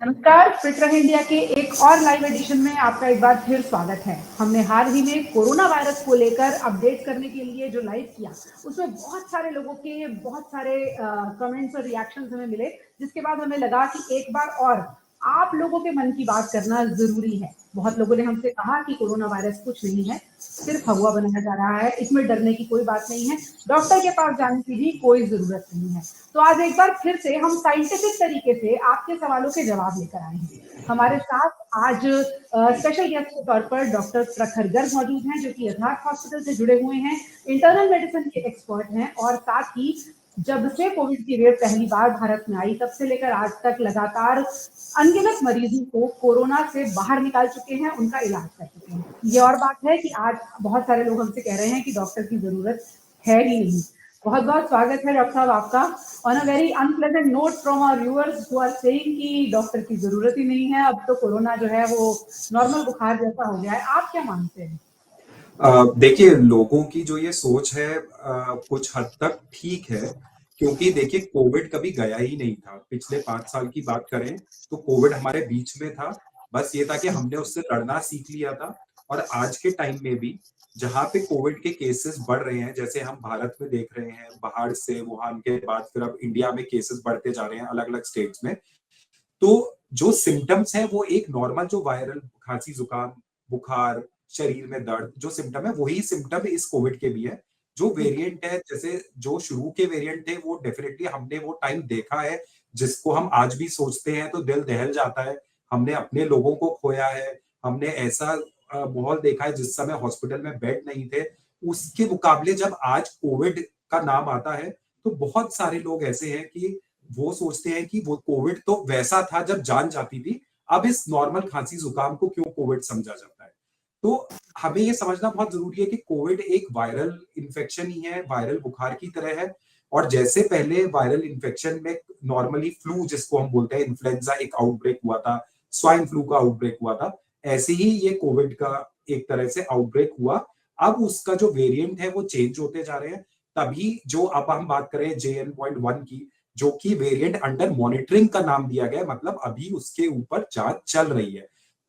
नमस्कार, फिट रहे इंडिया के एक और लाइव एडिशन में आपका एक बार फिर स्वागत है। हमने हाल ही में कोरोना वायरस को लेकर अपडेट करने के लिए जो लाइव किया, उसमें बहुत सारे लोगों के बहुत सारे कमेंट्स और रिएक्शंस हमें मिले, जिसके बाद हमें लगा कि एक बार और आप लोगों के मन की बात करना जरूरी है। बहुत लोगों ने हमसे कहा कि कोरोना वायरस कुछ नहीं है, सिर्फ हवा बनाया जा रहा है, इसमें डरने की कोई बात नहीं है, डॉक्टर के पास जाने की भी कोई जरूरत नहीं है। तो आज एक बार फिर से हम साइंटिफिक तरीके से आपके सवालों के जवाब लेकर आए हैं। हमारे साथ आज स्पेशल गेस्ट के तौर पर डॉक्टर प्रखर गर्ग मौजूद हैं, जो कि यथार्थ हॉस्पिटल से जुड़े हुए हैं, इंटरनल मेडिसिन के एक्सपर्ट हैं और साथ ही जब से कोविड की वेव पहली बार भारत में आई तब से लेकर आज तक लगातार अनगिनत मरीजों को कोरोना से बाहर निकाल चुके हैं, उनका इलाज कर चुके हैं। ये और बात है कि आज बहुत सारे लोग हमसे कह रहे हैं कि डॉक्टर की जरूरत है ही नहीं। बहुत बहुत स्वागत है डॉक्टर साहब आपका। On a very unpleasant note from our viewers who are saying कि डॉक्टर की जरूरत ही नहीं है, अब तो कोरोना जो है वो नॉर्मल बुखार जैसा हो गया है, आप क्या मानते हैं? देखिए, लोगों की जो ये सोच है कुछ हद तक ठीक है, क्योंकि देखिए कोविड कभी गया ही नहीं था। पिछले 5 साल की बात करें तो कोविड हमारे बीच में था। बस ये था कि हमने उससे लड़ना सीख लिया था। और आज के टाइम में भी जहां पे कोविड के केसेस बढ़ रहे हैं, जैसे हम भारत में देख रहे हैं, बाहर से वुहान के बाद फिर अब इंडिया में केसेस बढ़ते जा रहे हैं अलग अलग स्टेट्स में। तो जो सिम्टम्स है वो एक नॉर्मल जो वायरल खांसी जुकाम बुखार शरीर में दर्द जो सिम्टम है वही सिम्टम इस कोविड के भी है। जो वेरिएंट है, जैसे जो शुरू के वेरिएंट थे, वो डेफिनेटली हमने वो टाइम देखा है जिसको हम आज भी सोचते हैं तो दिल दहल जाता है। हमने अपने लोगों को खोया है। हमने ऐसा माहौल देखा है जिस समय हॉस्पिटल में बेड नहीं थे। उसके मुकाबले जब आज कोविड का नाम आता है तो बहुत सारे लोग ऐसे हैं कि वो सोचते हैं कि वो कोविड तो वैसा था जब जान जाती थी, अब इस नॉर्मल खांसी जुकाम को क्यों कोविड समझा जाता है। तो हमें ये समझना बहुत जरूरी है कि कोविड एक वायरल इन्फेक्शन ही है, वायरल बुखार की तरह है। और जैसे पहले वायरल इन्फेक्शन में नॉर्मली फ्लू जिसको हम बोलते हैं, इन्फ्लुएंजा एक आउटब्रेक हुआ था, स्वाइन फ्लू का आउटब्रेक हुआ था, ऐसे ही ये कोविड का एक तरह से आउटब्रेक हुआ। अब उसका जो वेरिएंट है वो चेंज होते जा रहे हैं। तभी जो अब हम बात करें JN.1 की, जो कि वेरिएंट अंडर मॉनिटरिंग का नाम दिया गया, मतलब अभी उसके ऊपर जांच चल रही है।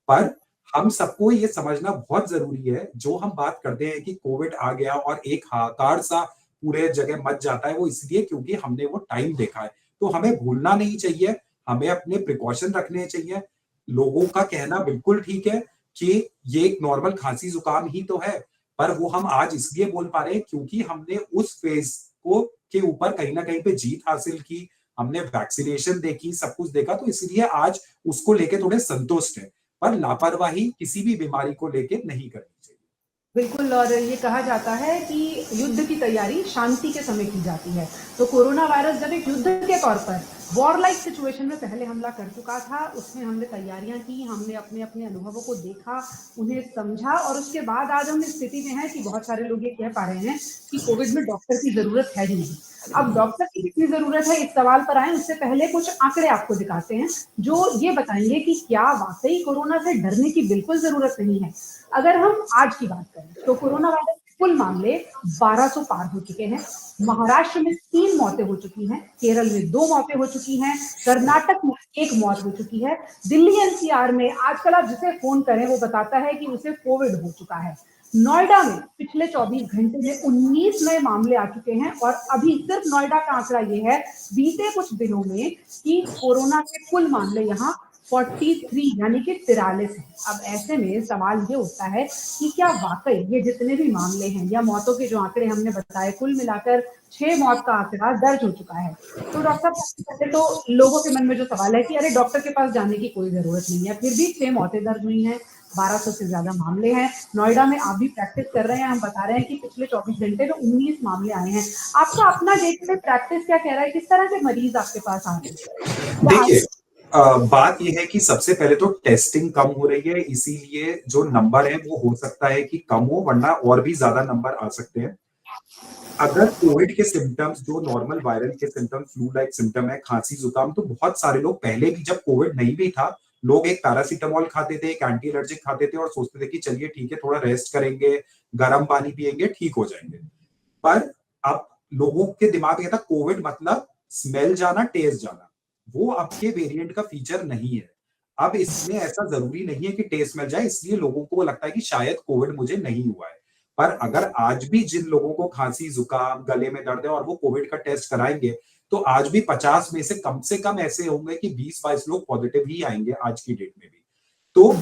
पर हम सबको ये समझना बहुत जरूरी है, जो हम बात करते हैं कि कोविड आ गया और एक हाहाकार सा पूरे जगह मच जाता है, वो इसलिए क्योंकि हमने वो टाइम देखा है। तो हमें भूलना नहीं चाहिए, हमें अपने प्रिकॉशन रखने चाहिए। लोगों का कहना बिल्कुल ठीक है कि ये एक नॉर्मल खांसी जुकाम ही तो है, पर वो हम आज इसलिए बोल पा रहे हैं क्योंकि हमने उस फेज को के ऊपर कहीं ना कहीं पे जीत हासिल की। हमने वैक्सीनेशन देखी, सब कुछ देखा, तो इसलिए आज उसको लेके थोड़े संतुष्ट है। पर लापरवाही किसी भी बीमारी को लेके नहीं करनी चाहिए। बिल्कुल, और ये कहा जाता है कि युद्ध की तैयारी शांति के समय की जाती है। तो कोरोना वायरस जब एक युद्ध के तौर पर वॉर लाइक सिचुएशन में पहले हमला कर चुका था, उसमें हमने तैयारियां की, हमने अपने अपने अनुभवों को देखा, उन्हें समझा, और उसके बाद आज हम इस स्थिति में हैं कि बहुत सारे लोग ये कह पा रहे हैं कि कोविड में डॉक्टर की जरूरत है ही नहीं। अब डॉक्टर की कितनी जरूरत है, इस सवाल पर आए उससे पहले कुछ आंकड़े आपको दिखाते हैं जो ये बताएंगे कि क्या वाकई कोरोना से डरने की बिल्कुल जरूरत नहीं है। अगर हम आज की बात करें तो कोरोना वायरस के कुल मामले 1200 पार हो चुके हैं। महाराष्ट्र में 3 मौतें हो चुकी हैं, केरल में 2 मौतें हो चुकी हैं, कर्नाटक में 1 मौत हो चुकी है, दिल्ली NCR में आजकल आप जिसे फोन करें वो बताता है कि उसे कोविड हो चुका है। नोएडा में पिछले 24 घंटे में 19 नए मामले आ चुके हैं, और अभी सिर्फ नोएडा का आंकड़ा ये है बीते कुछ दिनों में कि कोरोना के कुल मामले यहाँ 43 यानी कि 43 है। अब ऐसे में सवाल ये उठता है कि क्या वाकई ये जितने भी मामले हैं या मौतों के जो आंकड़े हमने बताए, कुल मिलाकर 6 मौत का आंकड़ा दर्ज हो चुका है। तो डॉक्टर साहब, पहले तो लोगों के मन में जो सवाल है कि अरे डॉक्टर के पास जाने की कोई जरूरत नहीं है, फिर भी 6 मौतें दर्ज हुई हैं, 1200 से ज्यादा मामले हैं। नोएडा में आप भी प्रैक्टिस कर रहे हैं, हम बता रहे हैं कि पिछले 24 घंटे में 19 मामले आए हैं। आपका अपना डे टू डे प्रैक्टिस क्या कह रहा है, किस तरह के मरीज आपके पास आ रहे हैं? देखिए, बात यह है कि सबसे पहले तो टेस्टिंग कम हो रही है, इसीलिए जो नंबर है वो हो सकता है कि कम हो, वरना और भी ज्यादा नंबर आ सकते हैं। अगर कोविड के सिम्टम्स जो नॉर्मल वायरल के सिम्टम्स, फ्लू लाइक सिम्टम है, खांसी जुकाम, तो बहुत सारे लोग पहले भी जब कोविड नहीं भी था, लोग एक पैरासीटामोल खाते थे, एक एंटी एलर्जिक खाते थे और सोचते थे कि चलिए ठीक है, थोड़ा रेस्ट करेंगे, गर्म पानी पिएंगे, ठीक हो जाएंगे। पर अब लोगों के दिमाग में था कोविड मतलब स्मेल जाना, टेस्ट जाना। वो अब के वेरिएंट का फीचर नहीं है। अब इसमें ऐसा जरूरी नहीं है कि टेस्ट मिल जाए, इसलिए लोगों को लगता है कि शायद कोविड मुझे नहीं हुआ है। पर अगर आज भी जिन लोगों को खांसी जुकाम गले में दर्द है और वो कोविड का टेस्ट कराएंगे, तो आज भी 50 में से कम ऐसे होंगे कि 20-22 लोग पॉजिटिव ही आएंगे आज की डेट में भी। तो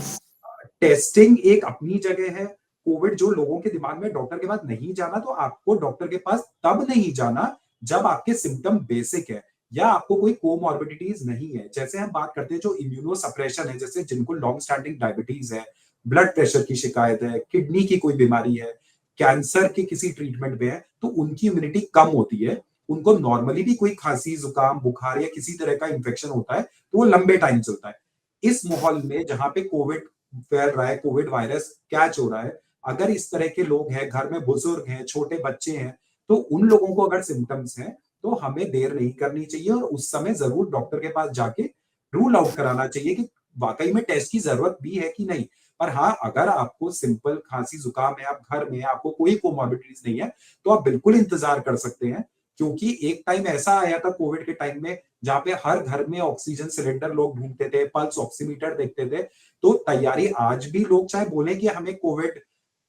टेस्टिंग एक अपनी जगह है। कोविड जो लोगों के दिमाग में डॉक्टर के पास नहीं जाना, तो आपको डॉक्टर के पास तब नहीं जाना जब आपके सिम्टम बेसिक है या आपको कोई कोमॉर्बिडिटीज नहीं है। जैसे हम बात करते हैं जो इम्यूनो सप्रेशन है, जैसे जिनको लॉन्ग स्टैंडिंग डायबिटीज है, ब्लड प्रेशर की शिकायत है, किडनी की कोई बीमारी है, कैंसर के किसी ट्रीटमेंट में है, तो उनकी इम्यूनिटी कम होती है। उनको नॉर्मली भी कोई खांसी जुकाम बुखार या किसी तरह का इंफेक्शन होता है तो वो लंबे टाइम चलता है। इस माहौल में जहां पे कोविड फैल रहा है, कोविड वायरस कैच हो रहा है, अगर इस तरह के लोग हैं, घर में बुजुर्ग हैं, छोटे बच्चे हैं, तो उन लोगों को अगर सिम्टम्स हैं तो हमें देर नहीं करनी चाहिए और उस समय जरूर डॉक्टर के पास जाके रूल आउट कराना चाहिए कि वाकई में टेस्ट की जरूरत भी है कि नहीं। पर हाँ, अगर आपको सिंपल खांसी जुकाम है, आप घर में, आपको कोई कोमॉर्बिडिटीज नहीं है, तो आप बिल्कुल इंतजार कर सकते हैं। क्योंकि एक टाइम ऐसा आया था कोविड के टाइम में जहां पे हर घर में ऑक्सीजन सिलेंडर लोग ढूंढते थे, पल्स ऑक्सीमीटर देखते थे। तो तैयारी आज भी लोग चाहे बोले कि हमें कोविड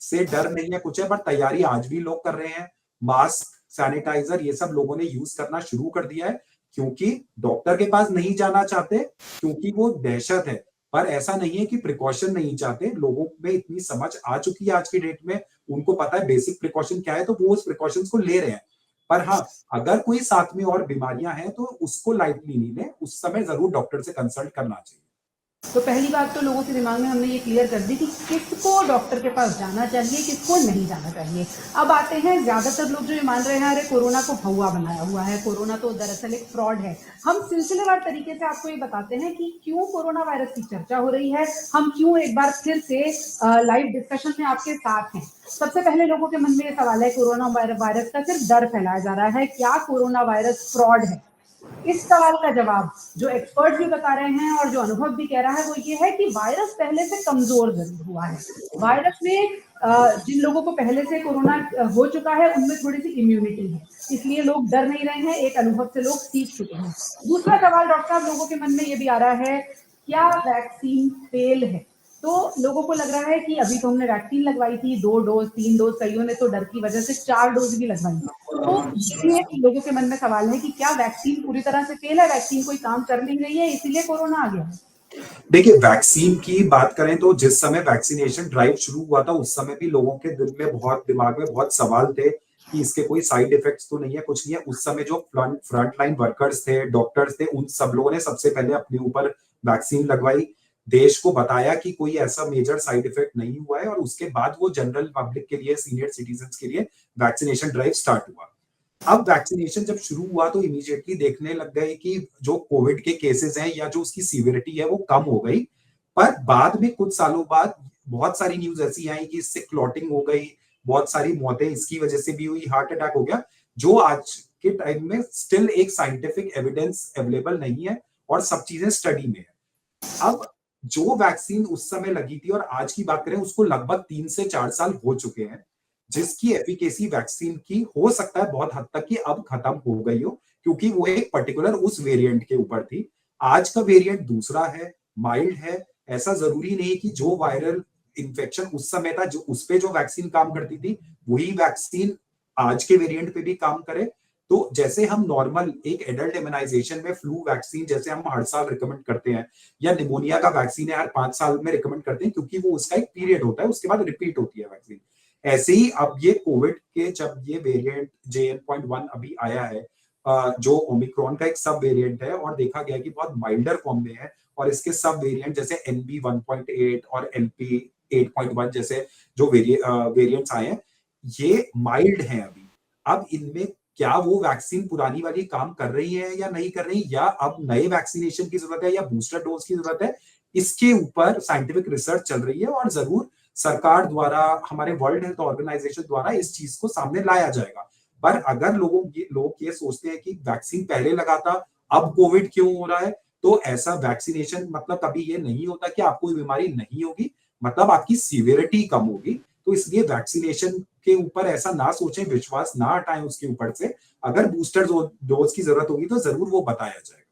से डर नहीं है कुछ है, पर तैयारी आज भी लोग कर रहे हैं। मास्क, सैनिटाइजर, ये सब लोगों ने यूज करना शुरू कर दिया है क्योंकि डॉक्टर के पास नहीं जाना चाहते, क्योंकि वो दहशत है। पर ऐसा नहीं है कि प्रिकॉशन नहीं चाहते, लोगों में इतनी समझ आ चुकी है आज की डेट में, उनको पता है बेसिक प्रिकॉशन क्या है, तो वो उस प्रिकॉशंस को ले रहे हैं। पर हाँ, अगर कोई साथ में और बीमारियां हैं तो उसको लाइटली नहीं लें, उस समय जरूर डॉक्टर से कंसल्ट करना चाहिए। तो पहली बात तो लोगों के दिमाग में हमने ये क्लियर कर दी कि किसको डॉक्टर के पास जाना चाहिए, किसको नहीं जाना चाहिए। अब आते हैं, ज्यादातर लोग जो ये मान रहे हैं अरे कोरोना को भौवा बनाया हुआ है, कोरोना तो दरअसल एक फ्रॉड है। हम सिलसिलेवार तरीके से आपको ये बताते हैं कि क्यों कोरोना वायरस की चर्चा हो रही है, हम क्यों एक बार फिर से लाइव डिस्कशन में आपके साथ हैं। सबसे पहले लोगों के मन में ये सवाल है, कोरोना वायरस का सिर्फ डर फैलाया जा रहा है, क्या कोरोना वायरस फ्रॉड है? इस सवाल का जवाब जो एक्सपर्ट भी बता रहे हैं और जो अनुभव भी कह रहा है वो ये है कि वायरस पहले से कमजोर जरूर हुआ है। वायरस में जिन लोगों को पहले से कोरोना हो चुका है उनमें थोड़ी सी इम्यूनिटी है, इसलिए लोग डर नहीं रहे हैं, एक अनुभव से लोग सीख चुके हैं। दूसरा सवाल डॉक्टर साहब लोगों के मन में ये भी आ रहा है, क्या वैक्सीन फेल है? तो लोगों को लग रहा है कि अभी तो हमने वैक्सीन लगवाई थी, 2 डोज 3 डोज, कईयों ने तो डर की वजह से 4 डोज भी लगवाई। तो ये लोगों के मन में सवाल है कि क्या वैक्सीन पूरी तरह से फेल है, वैक्सीन कोई काम कर नहीं रही है इसीलिए कोरोना आ गया? देखिए, वैक्सीन की बात करें तो जिस समय वैक्सीनेशन ड्राइव शुरू हुआ था उस समय भी लोगों के दिल में दिमाग में बहुत सवाल थे कि इसके कोई साइड इफेक्ट्स तो नहीं है, कुछ नहीं है। उस समय जो फ्रंट लाइन वर्कर्स थे, डॉक्टर्स थे, उन सब लोगों ने सबसे पहले अपने ऊपर वैक्सीन लगवाई, देश को बताया कि कोई ऐसा मेजर साइड इफेक्ट नहीं हुआ है, और उसके बाद वो जनरल पब्लिक के लिए, सीनियर सिटीजन के लिए वैक्सीनेशन ड्राइव स्टार्ट हुआ। अब वैक्सीनेशन जब शुरू हुआ तो इमीडिएटली देखने लग गए कि जो कोविड के केसेस हैं या जो उसकी सीवियरिटी है वो कम हो गई। पर बाद में कुछ सालों बाद बहुत सारी न्यूज ऐसी आई कि इससे क्लॉटिंग हो गई, बहुत सारी मौतें इसकी वजह से भी हुई, हार्ट अटैक हो गया, जो आज के टाइम में स्टिल एक साइंटिफिक एविडेंस अवेलेबल नहीं है और सब चीजें स्टडी में है। अब जो वैक्सीन उस समय लगी थी और आज की बात करें, उसको लगभग 3 से 4 साल हो चुके हैं, जिसकी एफिकेसी वैक्सीन की हो सकता है बहुत हद तक कि अब खत्म हो गई हो, क्योंकि वो एक पर्टिकुलर उस वेरिएंट के ऊपर थी। आज का वेरिएंट दूसरा है, माइल्ड है। ऐसा जरूरी नहीं कि जो वायरल इन्फेक्शन उस समय था, जो उस पे जो वैक्सीन काम करती थी, वही वैक्सीन आज के वेरिएंट पे भी काम करे। तो जैसे हम नॉर्मल एक एडल्ट इम्यूनाइजेशन में फ्लू वैक्सीन जैसे हम हर साल रिकमेंड करते हैं, या निमोनिया का वैक्सीन है हर 5 साल में रिकमेंड करते हैं, क्योंकि वो उसका एक पीरियड होता है, उसके बाद रिपीट होती है वैक्सीन। ऐसे ही अब ये कोविड के जब ये वेरिएंट JN.1 अभी आया है, जो ओमिक्रॉन का एक सब वेरिएंट है और देखा गया कि बहुत माइल्डर फॉर्म में है, और इसके सब वेरिएंट जैसे NB1.8 और LP8.1 जैसे जो वेरिएंट्स आए हैं, ये माइल्ड हैं अभी। अब इनमें क्या वो वैक्सीन पुरानी वाली काम कर रही है या नहीं कर रही, या अब नए वैक्सीनेशन की जरूरत है या बूस्टर डोज की जरूरत है, इसके ऊपर साइंटिफिक रिसर्च चल रही है और जरूर सरकार द्वारा, हमारे वर्ल्ड हेल्थ ऑर्गेनाइजेशन द्वारा इस चीज को सामने लाया जाएगा। पर अगर लोग ये सोचते हैं कि वैक्सीन पहले लगा था, अब कोविड क्यों हो रहा है, तो ऐसा वैक्सीनेशन मतलब कभी ये नहीं होता कि आपको बीमारी नहीं होगी, मतलब आपकी सीवियरिटी कम होगी। तो इसलिए वैक्सीनेशन के ऊपर ऐसा ना सोचें, विश्वास ना हटाएं उसके ऊपर से। अगर बूस्टर डोज की जरूरत होगी तो जरूर वो बताया जाएगा।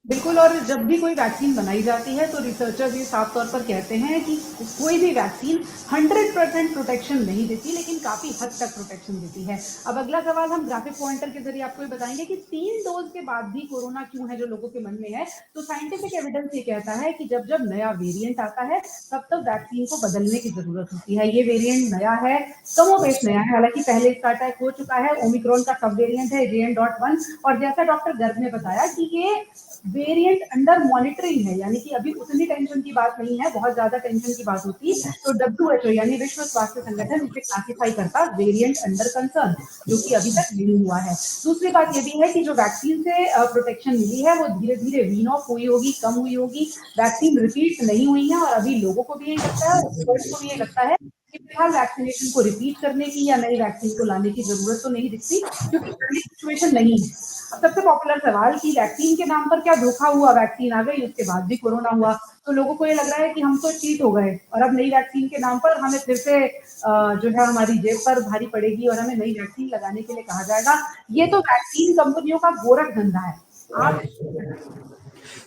बिल्कुल, और जब भी कोई वैक्सीन बनाई जाती है तो रिसर्चर्स ये साफ तौर पर कहते हैं कि कोई भी वैक्सीन 100% प्रोटेक्शन नहीं देती, लेकिन काफी हद तक प्रोटेक्शन देती है। अब अगला सवाल हम ग्राफिक पॉइंटर के जरिए आपको ये बताएंगे कि 3 डोज के बाद भी कोरोना क्यों है जो लोगों के मन में है। तो साइंटिफिक एविडेंस ये कहता है कि जब जब नया वेरिएंट आता है तब तब वैक्सीन को बदलने की जरूरत होती है। ये वेरिएंट नया है, कमोबेश नया है, हालांकि पहले इसका अटैक हो चुका है। ओमिक्रॉन का सब वेरिएंट है JN.1, और जैसा डॉक्टर गर्ग ने बताया कि ये वेरिएंट अंडर मॉनिटरिंग है, यानी कि अभी उतनी टेंशन की बात नहीं है। बहुत ज्यादा टेंशन की बात होती तो WHO यानी विश्व स्वास्थ्य संगठन इसे क्लासिफाई करता वेरिएंट अंडर कंसर्न, जो कि अभी तक नहीं हुआ है। दूसरी बात ये भी है कि जो वैक्सीन से प्रोटेक्शन मिली है वो धीरे धीरे वीन ऑफ हुई होगी, कम हुई होगी। वैक्सीन रिपीट नहीं हुई है, और अभी लोगों को भी यही लगता है, एक्सपर्ट्स को भी ये लगता है कि फिलहाल वैक्सीनेशन को रिपीट करने की या नई वैक्सीन को लाने की जरूरत तो नहीं दिखती, क्योंकि सिचुएशन नहीं है। सबसे पॉपुलर सवाल कि वैक्सीन के नाम पर क्या धोखा हुआ, वैक्सीन आ गई उसके बाद भी कोरोना हुआ। तो लोगों को ये लग रहा है कि हम तो चीट हो गए और अब नई वैक्सीन के नाम पर हमें फिर से जो है हमारी जेब पर भारी पड़ेगी और हमें नई वैक्सीन लगाने के लिए कहा जाएगा। ये तो वैक्सीन कंपनियों का गोरख धंधा है। आप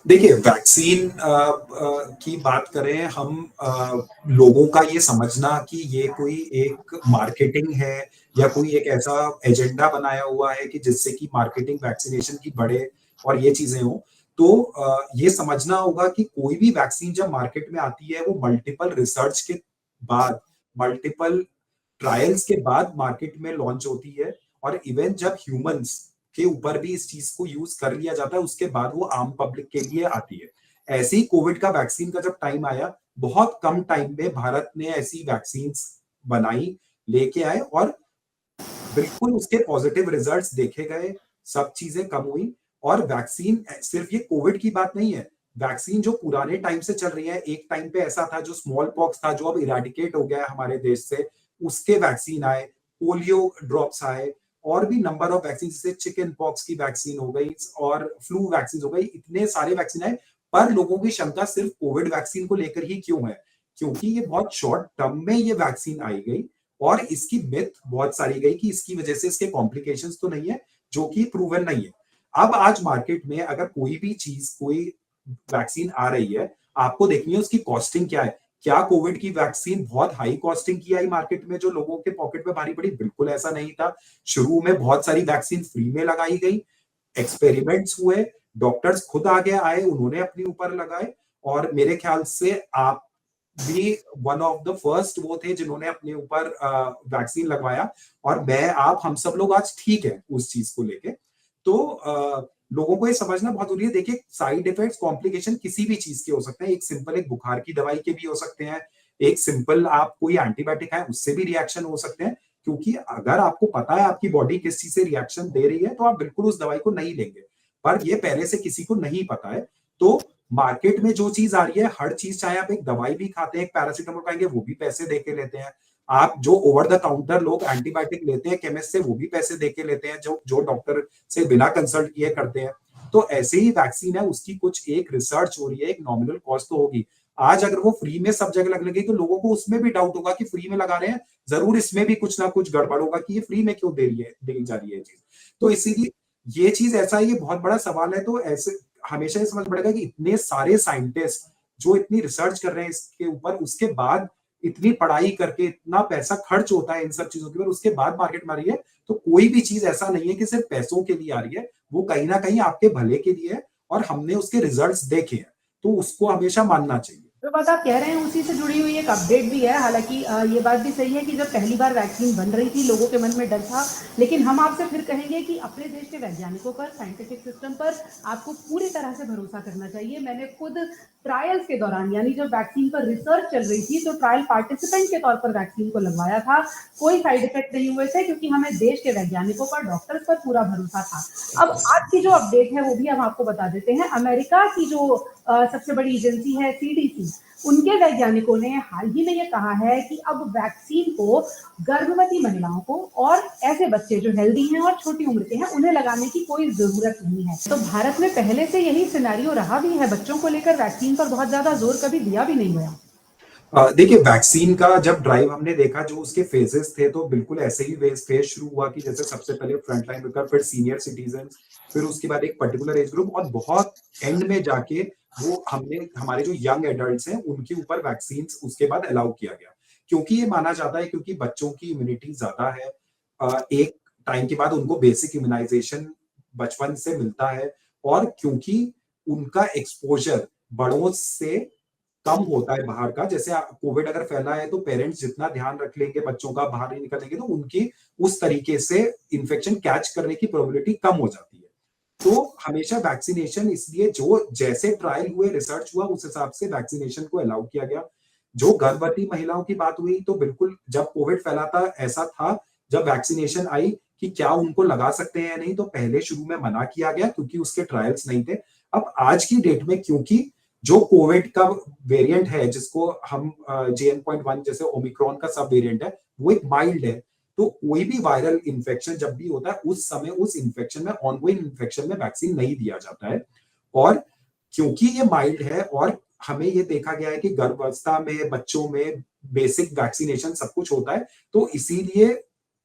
देखिए वैक्सीन की बात करें हम, लोगों का ये समझना कि ये कोई एक मार्केटिंग है या कोई एक ऐसा एजेंडा बनाया हुआ है कि जिससे कि मार्केटिंग वैक्सीनेशन की बढ़े और ये चीजें हो, तो ये समझना होगा कि कोई भी वैक्सीन जब मार्केट में आती है वो मल्टीपल रिसर्च के बाद, मल्टीपल ट्रायल्स के बाद मार्केट में लॉन्च होती है। और इवन जब ह्यूमंस के ऊपर भी इस चीज को यूज कर लिया जाता है उसके बाद वो आम पब्लिक के लिए आती है। ऐसे ही कोविड का वैक्सीन का जब टाइम आया, बहुत कम टाइम में भारत ने ऐसी वैक्सीन बनाई, लेके आए, और बिल्कुल उसके पॉजिटिव रिजल्ट्स देखे गए, सब चीजें कम हुई। और वैक्सीन सिर्फ ये कोविड की बात नहीं है, वैक्सीन जो पुराने टाइम से चल रही है, एक टाइम पे ऐसा था जो स्मॉल पॉक्स था जो अब इरेडिकेट हो गया है हमारे देश से, उसके वैक्सीन आए, पोलियो ड्रॉप्स आए, और भी नंबर ऑफ वैक्सीन, जैसे चिकन पॉक्स की वैक्सीन हो गई और फ्लू वैक्सीन हो गई, इतने सारे वैक्सीन आए। पर लोगों की क्षमता सिर्फ कोविड वैक्सीन को लेकर ही क्यों है? क्योंकि ये बहुत शॉर्ट टर्म में ये वैक्सीन आई गई और इसकी मिथ बहुत सारी गई कि इसकी वजह से इसके कॉम्प्लिकेशंस तो नहीं है, जो कि प्रूवन नहीं है। अब आज मार्केट में अगर कोई भी चीज, कोई वैक्सीन आ रही है, आपको देखनी है उसकी कॉस्टिंग क्या है। क्या कोविड की वैक्सीन बहुत हाई कॉस्टिंग की आई मार्केट में जो लोगों के पॉकेट में भारी पड़ी? बिल्कुल ऐसा नहीं था। शुरू में बहुत सारी वैक्सीन फ्री में लगाई गई, एक्सपेरिमेंट्स हुए, डॉक्टर्स खुद आगे आए, उन्होंने अपने ऊपर लगाए, और मेरे ख्याल से आप भी वन ऑफ द फर्स्ट वो थे जिन्होंने अपने ऊपर वैक्सीन लगवाया। और मैं, आप, हम सब लोग आज ठीक है उस चीज को लेके। तो लोगों को ये समझना बहुत जरूरी है। देखिए साइड इफेक्ट्स, कॉम्प्लिकेशन किसी भी चीज के हो सकते हैं। एक सिंपल एक बुखार की दवाई के भी हो सकते हैं, एक सिंपल आप कोई एंटीबायोटिक खाएं उससे भी रिएक्शन हो सकते हैं। क्योंकि अगर आपको पता है आपकी बॉडी किस चीज से रिएक्शन दे रही है तो आप बिल्कुल उस दवाई को नहीं लेंगे। पर ये पहले से किसी को नहीं पता है, तो मार्केट में जो चीज आ रही है, हर चीज, चाहे आप एक दवाई भी खाते हैं, एक पैरासीटामोल खाएंगे वो भी पैसे देके लेते हैं। आप जो ओवर द काउंटर लोग एंटीबायोटिक लेते हैं केमिस्ट से, वो भी पैसे देके लेते हैं, जो जो डॉक्टर से बिना कंसल्ट किए करते हैं। तो ऐसे ही वैक्सीन है, उसकी कुछ एक रिसर्च हो रही है, एक नॉमिनल कॉस्ट तो होगी। आज अगर वो फ्री में सब जगह लगने लगी तो लोगों को उसमें भी डाउट होगा कि फ्री में लगा रहे हैं, जरूर इसमें भी कुछ ना कुछ गड़बड़ होगा कि ये फ्री में क्यों दे रही है, दी जा रही है चीज। तो इसीलिए ये चीज ऐसा है, ये बहुत बड़ा सवाल है। तो ऐसे हमेशा ये समझ पड़ेगा कि इतने सारे साइंटिस्ट जो इतनी रिसर्च कर रहे हैं इसके ऊपर, उसके बाद इतनी पढ़ाई करके इतना पैसा खर्च होता है इन सब चीजों के ऊपर, उसके बाद मार्केट में आ रही है। तो कोई भी चीज ऐसा नहीं है कि सिर्फ पैसों के लिए आ रही है, वो कहीं ना कहीं आपके भले के लिए है, और हमने उसके रिजल्ट्स देखे हैं, तो उसको हमेशा मानना चाहिए। जो बात आप कह रहे हैं उसी से जुड़ी हुई एक अपडेट भी है। हालांकि ये बात भी सही है कि जब पहली बार वैक्सीन बन रही थी लोगों के मन में डर था, लेकिन हम आपसे फिर कहेंगे कि अपने देश के वैज्ञानिकों पर, साइंटिफिक सिस्टम पर आपको पूरी तरह से भरोसा करना चाहिए। मैंने खुद ट्रायल्स के दौरान, यानी जब वैक्सीन पर रिसर्च चल रही थी, तो ट्रायल पार्टिसिपेंट के तौर पर वैक्सीन को लगवाया था। कोई साइड इफेक्ट नहीं हुए थे, क्योंकि हमें देश के वैज्ञानिकों पर, डॉक्टर्स पर पूरा भरोसा था। अब आज की जो अपडेट है वो भी हम आपको बता देते हैं। अमेरिका की जो सबसे बड़ी एजेंसी है CDC, उनके वैज्ञानिकों ने हाल ही में ये कहा है कि अब वैक्सीन को गर्भवती महिलाओं को और ऐसे बच्चे जो हेल्दी हैं और छोटी उम्र के हैं उन्हें लगाने की कोई जरूरत नहीं है। तो भारत में पहले से यही सिनेरियो रहा भी है, बच्चों को लेकर वैक्सीन पर बहुत ज्यादा जोर कभी दिया भी नहीं गया। देखिए वैक्सीन का जब ड्राइव हमने देखा, जो उसके फेजेस थे, तो बिल्कुल ऐसे ही फेज शुरू हुआ कि जैसे सबसे पहले फ्रंटलाइन वर्कर, फिर सीनियर सिटीजन, फिर उसके बाद एक पर्टिकुलर एज ग्रुप, और बहुत एंड में जाके वो हमने हमारे जो यंग एडल्ट्स हैं उनके ऊपर वैक्सीन उसके बाद अलाउ किया गया, क्योंकि ये माना जाता है क्योंकि बच्चों की इम्यूनिटी ज्यादा है। एक टाइम के बाद उनको बेसिक इम्यूनाइजेशन बचपन से मिलता है, और क्योंकि उनका एक्सपोजर बड़ों से कम होता है बाहर का। जैसे कोविड अगर फैला है तो पेरेंट्स जितना ध्यान रख लेंगे बच्चों का बाहर नहीं निकलेंगे, तो उनकी उस तरीके से इन्फेक्शन कैच करने की प्रोबेबिलिटी कम हो जाती है। तो हमेशा वैक्सीनेशन, इसलिए जो जैसे ट्रायल हुए, रिसर्च हुआ, उस हिसाब से वैक्सीनेशन को अलाउ किया गया। जो गर्भवती महिलाओं की बात हुई, तो बिल्कुल जब कोविड फैला था ऐसा था, जब वैक्सीनेशन आई कि क्या उनको लगा सकते हैं या नहीं, तो पहले शुरू में मना किया गया क्योंकि उसके ट्रायल्स नहीं थे। अब आज की डेट में क्योंकि जो कोविड का वेरिएंट है, जिसको हम JN.1 जैसे ओमिक्रॉन का सब वेरिएंट है, वो एक माइल्ड है। तो कोई भी वायरल इन्फेक्शन जब भी होता है, उस समय उस इन्फेक्शन में, ऑनगोइंग इन्फेक्शन में वैक्सीन नहीं दिया जाता है। और क्योंकि ये माइल्ड है, और हमें ये देखा गया है कि गर्भावस्था में बच्चों में बेसिक वैक्सीनेशन सब कुछ होता है, तो इसीलिए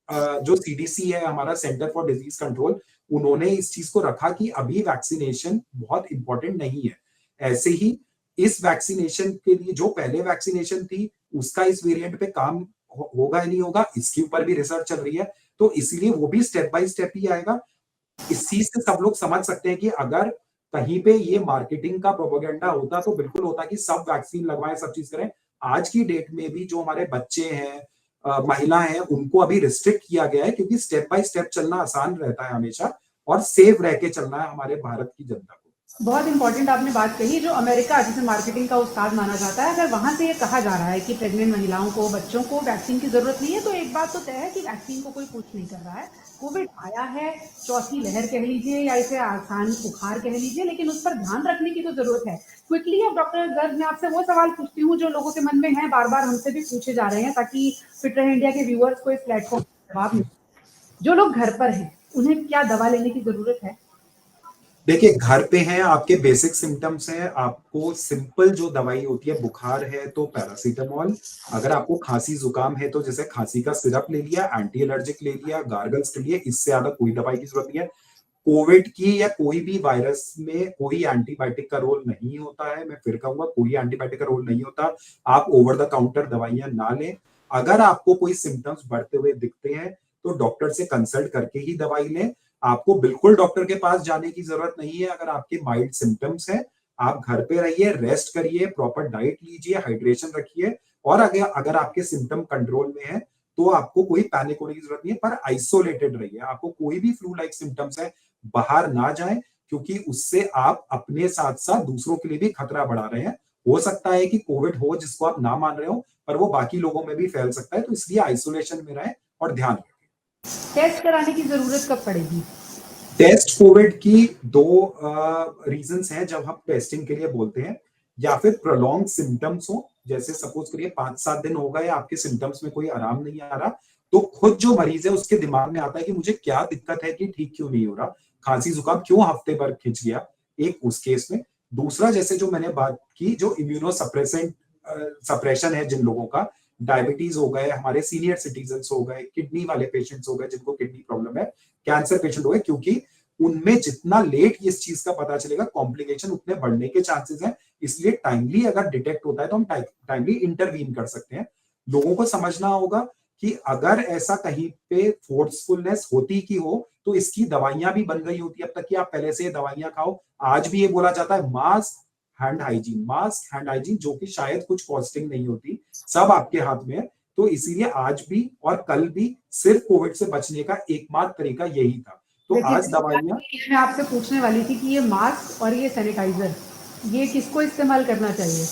जो CDC है, हमारा सेंटर फॉर डिजीज कंट्रोल, उन्होंने इस चीज को रखा कि अभी वैक्सीनेशन बहुत इंपॉर्टेंट नहीं है। ऐसे ही इस वैक्सीनेशन के लिए जो पहले वैक्सीनेशन थी, उसका इस वेरिएंट पे काम होगा या नहीं होगा, इसके ऊपर भी रिसर्च चल रही है। तो इसलिए वो भी स्टेप बाय स्टेप ही आएगा। इस चीज से सब लोग समझ सकते हैं कि अगर कहीं पे ये मार्केटिंग का प्रोपेगेंडा होता, तो बिल्कुल होता कि सब वैक्सीन लगवाएं, सब चीज करें। आज की डेट में भी जो हमारे बच्चे हैं, महिला हैं, उनको अभी रिस्ट्रिक्ट किया गया है, क्योंकि स्टेप बाय स्टेप चलना आसान रहता है हमेशा, और सेफ रह के चलना है हमारे भारत की जनता को। बहुत इंपॉर्टेंट आपने बात कही। जो अमेरिका, जिसे मार्केटिंग का उस्ताद माना जाता है, अगर वहां से ये कहा जा रहा है कि प्रेग्नेंट महिलाओं को, बच्चों को वैक्सीन की जरूरत नहीं है, तो एक बात तो तय है कि वैक्सीन को कोई पुश नहीं कर रहा है। कोविड आया है, चौथी लहर कह लीजिए या इसे आसान बुखार कह लीजिए, लेकिन उस पर ध्यान रखने की तो जरूरत है। क्विकली अब डॉक्टर गर्ग, मैं आपसे वो सवाल पूछती हूँ जो लोगों के मन में है, बार बार हमसे भी पूछे जा रहे हैं, ताकि फिट रहे इंडिया के व्यूअर्स को इस प्लेटफॉर्म पर जवाब मिले। जो लोग घर पर हैं, उन्हें क्या दवा लेने की जरूरत है? देखिए, घर पे हैं, आपके बेसिक सिम्टम्स हैं, आपको सिंपल जो दवाई होती है, बुखार है तो पैरासीटामॉल, अगर आपको खांसी जुकाम है तो जैसे खांसी का सिरप ले लिया, एंटी एलर्जिक ले लिया, गार्गल्स के लिए, इससे ज्यादा कोई दवाई की जरूरत नहीं है। कोविड की या कोई भी वायरस में कोई एंटीबायोटिक का रोल नहीं होता है। मैं फिर कहूंगा, कोई एंटीबायोटिक का रोल नहीं होता। आप ओवर द काउंटर दवाइयां ना लें। अगर आपको कोई सिम्टम्स बढ़ते हुए दिखते हैं, तो डॉक्टर से कंसल्ट करके ही दवाई लें। आपको बिल्कुल डॉक्टर के पास जाने की जरूरत नहीं है। अगर आपके माइल्ड सिम्टम्स है, आप घर पे रहिए, रेस्ट करिए, प्रॉपर डाइट लीजिए, हाइड्रेशन रखिए, और अगर अगर आपके सिम्टम कंट्रोल में है, तो आपको कोई पैनिक होने की जरूरत नहीं है। पर आइसोलेटेड रहिए। आपको कोई भी फ्लू लाइक सिम्टम्स है, बाहर ना जाएं, क्योंकि उससे आप अपने साथ साथ दूसरों के लिए भी खतरा बढ़ा रहे हैं। हो सकता है कि कोविड हो जिसको आप ना मान रहे हो, पर वो बाकी लोगों में भी फैल सकता है। तो इसलिए आइसोलेशन में रहें और ध्यान रखें। टेस्ट कराने की जरूरत कब पड़ेगी? टेस्ट कोविड की दो रीजंस हैं जब हम टेस्टिंग के लिए बोलते हैं। या फिर प्रोलॉन्ग सिम्टम्स हो, जैसे सपोज करिए 5-7 दिन हो गए आपके सिम्टम्स में कोई आराम नहीं आ रहा, तो खुद जो मरीज है उसके दिमाग में आता है कि मुझे क्या दिक्कत है, कि ठीक क्यों नहीं हो रहा, खांसी जुकाम क्यों हफ्ते भर खिंच गया, एक उस केस में। दूसरा, जैसे जो मैंने बात की, जो इम्यूनो सप्रेशन है जिन लोगों का, डायबिटीज हो गए, हमारे सीनियर सिटीजन हो गए, किडनी वाले पेशेंट्स हो गए जिनको किडनी प्रॉब्लम है, कैंसर पेशेंट हो गए, क्योंकि उनमें जितना लेट इस चीज का पता चलेगा, कॉम्प्लिकेशन उतने बढ़ने के चांसेस हैं। इसलिए टाइमली अगर डिटेक्ट होता है तो हम टाइमली इंटरवीन कर सकते हैं। लोगों को समझना होगा कि अगर ऐसा कहीं पे फोर्सफुलनेस होती की हो, तो इसकी दवाइयां भी बन गई होती है अब तक, कि आप पहले से ये दवाइयां खाओ। आज भी ये बोला जाता है mask hand hygiene, mask hand hygiene, जो कि शायद कुछ कॉस्टिंग नहीं होती, सब आपके हाथ में है। तो इसीलिए आज भी और कल भी सिर्फ कोविड से बचने का एकमात्र तरीका यही था। तो देखिए, आज दवाइयां, मैं आपसे पूछने वाली थी कि ये मास्क और ये सैनिटाइजर, ये किसको इस्तेमाल करना चाहिए?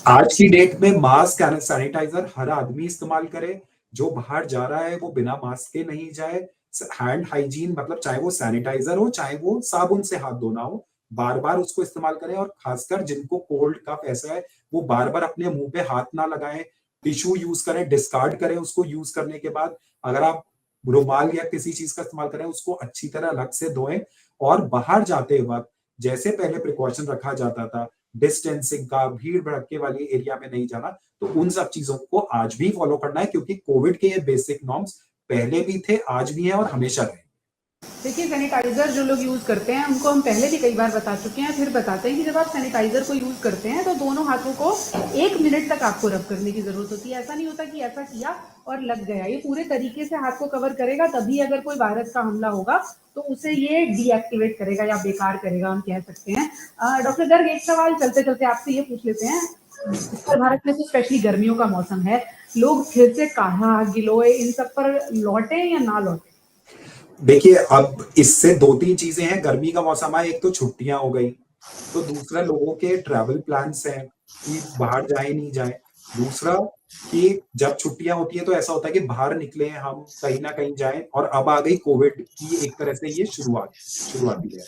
आज की डेट में मास्क एंड सैनिटाइजर हर आदमी इस्तेमाल करे। जो बाहर जा रहा है वो बिना मास्क के नहीं जाए। हैंड हाइजीन मतलब चाहे वो सैनिटाइजर हो, चाहे वो साबुन से हाथ धोना हो, बार बार उसको इस्तेमाल करें। और खासकर जिनको कोल्ड कफ ऐसा है, वो बार बार अपने मुंह पे हाथ ना लगाएं। टिश्यू यूज करें, डिस्कार्ड करें उसको यूज करने के बाद। अगर आप रुमाल या किसी चीज का इस्तेमाल करें, उसको अच्छी तरह अलग से धोएं। और बाहर जाते वक्त जैसे पहले प्रिकॉशन रखा जाता था, डिस्टेंसिंग का, भीड़ भड़के वाली एरिया में नहीं जाना, तो उन सब चीजों को आज भी फॉलो करना है, क्योंकि कोविड के ये बेसिक नॉर्म्स पहले भी थे, आज भी है और हमेशा रहे। देखिए, सैनिटाइजर जो लोग यूज करते हैं उनको हम पहले भी कई बार बता चुके हैं, फिर बताते हैं कि जब आप सैनिटाइजर को यूज करते हैं तो दोनों हाथों को 1 मिनट तक आपको रब करने की जरूरत होती है। ऐसा नहीं होता कि ऐसा किया और लग गया, ये पूरे तरीके से हाथ को कवर करेगा, तभी अगर कोई वायरस का हमला होगा तो उसे ये डीएक्टिवेट करेगा या बेकार करेगा, हम कह सकते हैं। डॉक्टर गर्ग, एक सवाल चलते चलते आपसे ये पूछ लेते हैं, उत्तर भारत में तो स्पेशली गर्मियों का मौसम है, लोग फिर से काढ़ा, गिलोय इन सब पर लौटे या ना लौटे? देखिए, अब इससे 2-3 चीजें हैं। गर्मी का मौसम है, एक तो छुट्टियां हो गई, तो दूसरा लोगों के ट्रैवल प्लान्स हैं कि बाहर जाए नहीं जाए। दूसरा कि जब छुट्टियां होती है तो ऐसा होता है कि बाहर निकले हम, कहीं ना कहीं जाएं, और अब आ गई कोविड की एक तरह से ये शुरुआती है।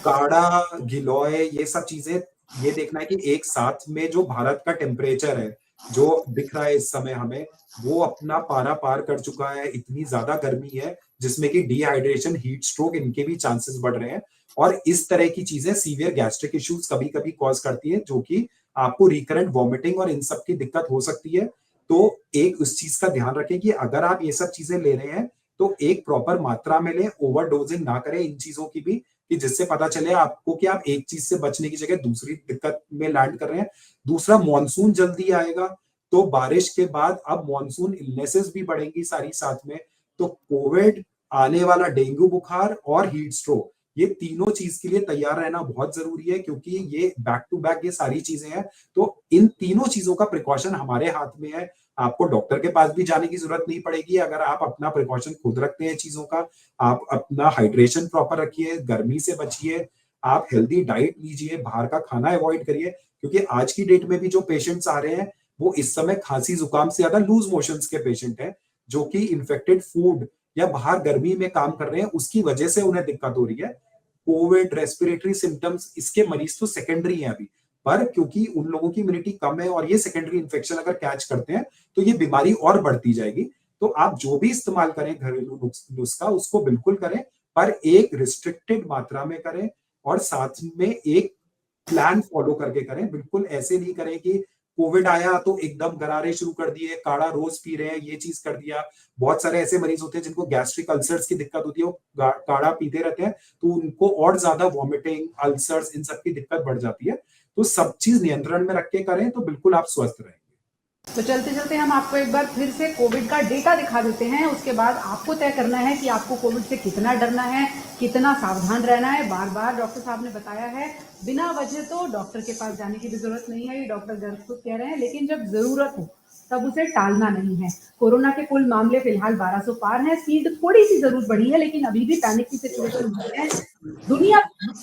काढ़ा, गिलोय, ये सब चीजें, ये देखना है कि एक साथ में जो भारत का टेम्परेचर है, जो दिख रहा है इस समय हमें, वो अपना पारा पार कर चुका है। इतनी ज्यादा गर्मी है जिसमें कि डिहाइड्रेशन, हीट स्ट्रोक, इनके भी चांसेस बढ़ रहे हैं, और इस तरह की चीजें सीवियर गैस्ट्रिक इश्यूज कभी कभी कॉज करती है, जो कि आपको रिकरेंट वॉमिटिंग और इन सब की दिक्कत हो सकती है। तो एक उस चीज का ध्यान रखें कि अगर आप ये सब चीजें ले रहे हैं तो एक प्रॉपर मात्रा में लें, ओवरडोजिंग ना करें इन चीजों की भी, कि जिससे पता चले आपको कि आप एक चीज से बचने की जगह दूसरी दिक्कत में लैंड कर रहे हैं। दूसरा, मॉनसून जल्दी आएगा, तो बारिश के बाद अब मॉनसून इलनेसेस भी बढ़ेंगी सारी साथ में, तो कोविड, आने वाला डेंगू बुखार और हीट स्ट्रोक, ये तीनों चीज के लिए तैयार रहना बहुत जरूरी है, क्योंकि ये बैक टू बैक ये सारी चीजें हैं। तो इन तीनों चीजों का प्रिकॉशन हमारे हाथ में है। आपको डॉक्टर के पास भी जाने की जरूरत नहीं पड़ेगी अगर आप अपना प्रिकॉशन खुद रखते हैं चीजों का। आप अपना हाइड्रेशन प्रॉपर रखिए, गर्मी से बचिए, आप हेल्दी डाइट लीजिए, बाहर का खाना अवॉइड करिए, क्योंकि आज की डेट में भी जो पेशेंट्स आ रहे हैं वो इस समय खांसी जुकाम से ज्यादा लूज मोशंस के पेशेंट हैं, जो कि इन्फेक्टेड फूड या बाहर गर्मी में काम कर रहे हैं, उसकी वजह से उन्हें दिक्कत हो रही है। कोविड, रेस्पिरेटरी सिम्टम्स, इसके मरीज तो सेकेंडरी हैं अभी, पर क्योंकि उन लोगों की इम्यूनिटी कम है और ये सेकेंडरी इन्फेक्शन अगर कैच करते हैं तो ये बीमारी और बढ़ती जाएगी। तो आप जो भी इस्तेमाल करें घरेलू नुस्खा, उसको बिल्कुल करें, पर एक रिस्ट्रिक्टेड मात्रा में करें, और साथ में एक प्लान फॉलो करके करें। बिल्कुल ऐसे नहीं करें कि कोविड आया तो एकदम गरारे शुरू कर दिए, काढ़ा रोज पी रहे हैं, ये चीज कर दिया। बहुत सारे ऐसे मरीज होते हैं जिनको गैस्ट्रिक अल्सर्स की दिक्कत होती है, वो काढ़ा पीते रहते हैं, तो उनको और ज्यादा वॉमिटिंग, अल्सर्स, इन सब की दिक्कत बढ़ जाती है। तो सब चीज नियंत्रण में रख के करें तो बिल्कुल आप स्वस्थ रहेंगे। तो चलते चलते हम आपको एक बार फिर से कोविड का डेटा दिखा देते हैं, उसके बाद आपको तय करना है कि आपको कोविड से कितना डरना है, कितना सावधान रहना है। बार बार डॉक्टर साहब ने बताया है, बिना वजह तो डॉक्टर के पास जाने की भी जरूरत नहीं है, ये डॉक्टर गर्ग खुद कह रहे हैं, लेकिन जब जरूरत हो तब उसे टालना नहीं है। कोरोना के कुल मामले फिलहाल 1200 पार हैं, स्पीड थोड़ी सी जरूर बढ़ी है, लेकिन अभी भी पैनिक की सिचुएशन है। दुनिया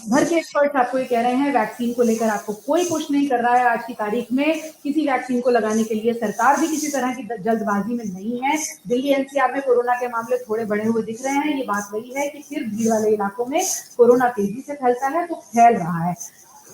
भर के एक्सपर्ट्स आपको ये कह रहे हैं, वैक्सीन को लेकर आपको कोई पुश नहीं कर रहा है आज की तारीख में। किसी वैक्सीन को लगाने के लिए सरकार भी किसी तरह की जल्दबाजी में नहीं है। दिल्ली एनसीआर में कोरोना के मामले थोड़े बढ़े हुए दिख रहे हैं, ये बात वही है कि फिर भीड़ वाले इलाकों में कोरोना तेजी से फैलता है तो फैल रहा है।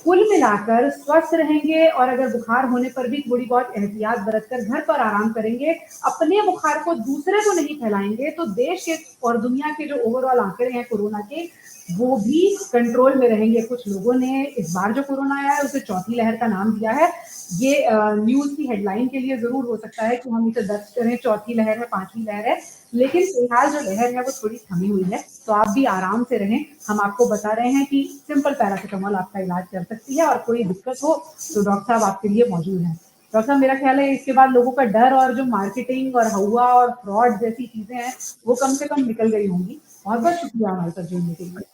कुल मिलाकर स्वस्थ रहेंगे, और अगर बुखार होने पर भी थोड़ी बहुत एहतियात बरतकर घर पर आराम करेंगे, अपने बुखार को दूसरे को नहीं फैलाएंगे, तो देश के और दुनिया के जो ओवरऑल आंकड़े हैं कोरोना के, वो भी कंट्रोल में रहेंगे। कुछ लोगों ने इस बार जो कोरोना आया है उसे चौथी लहर का नाम दिया है। ये न्यूज की हेडलाइन के लिए जरूर हो सकता है कि हम इसे दर्ज करें, चौथी लहर है, पांचवी लहर है, लेकिन फिलहाल जो लहर है वो थोड़ी थमी हुई है। तो आप भी आराम से रहें। हम आपको बता रहे हैं कि सिंपल पैरासिटामोल आपका इलाज कर सकती है, और कोई दिक्कत हो तो डॉक्टर साहब आपके लिए मौजूद हैं। डॉक्टर साहब, मेरा ख्याल है इसके बाद लोगों का डर और जो मार्केटिंग और हवा और फ्रॉड जैसी चीजें हैं वो कम से कम निकल गई होंगी। बहुत बहुत शुक्रिया हमारे साथ जुड़ने के लिए।